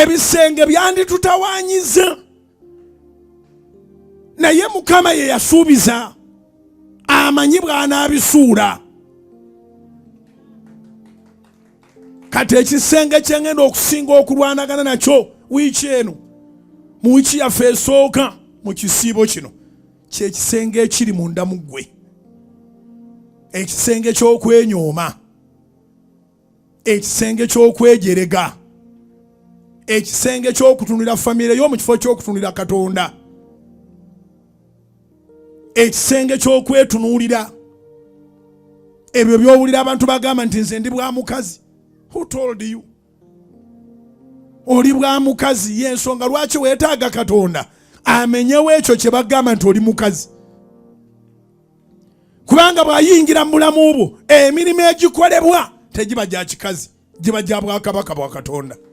ebisenge byanditutawanyiza naye Mukama ye yasuubiza amanyi bw'anaabisuula. Kati ekisenge kye ngenda okusinga okulwanagana nakyo wiiki eno mu wiiki yaffe esooka mu kisiibo kino kye kisenge ekiri munda mu ggwe, ekisenge ky'okwenyooma, ekisenge ky'okwejerega, ekisenge ky'okutunulira famire y'omu kifo ky'okutunulira Katonda, ekisenge ky'okwetunuulira ebyo by'owulira abantu bagamba nti nze ndi bwa mukazi. Who told you? Oli bwa mukazi y'ensonga lwaki weetaaga Katonda amenyewo ekyo kye bagamba nti oli mukazi. Kubanga bw'ayingira mu bulamu bwo emirimu egikolebwa tegiba gya kikazi, giba gya Bwakabaka bwa Katonda.